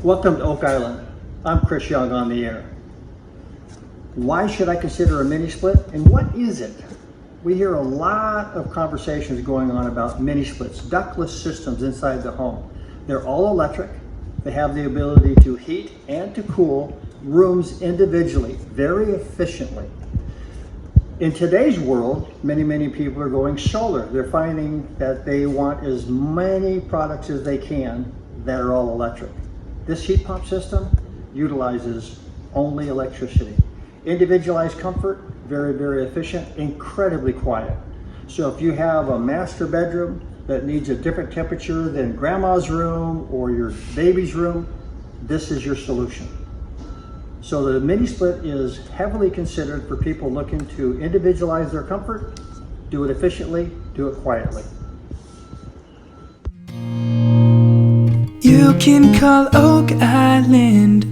Welcome to Oak Island. I'm Cris Young on the air. Why should I consider a mini split and what is it? We hear a lot of conversations going on about mini splits, ductless systems inside the home. They're all electric. They have the ability to heat and to cool rooms individually, very efficiently. In today's world, many people are going solar. They're finding that they want as many products as they can that are all electric. This heat pump system utilizes only electricity. Individualized comfort, very efficient, incredibly quiet. So if you have a master bedroom that needs a different temperature than grandma's room or your baby's room, this is your solution. So the mini split is heavily considered for people looking to individualize their comfort, do it efficiently, do it quietly. You can call Oak Island.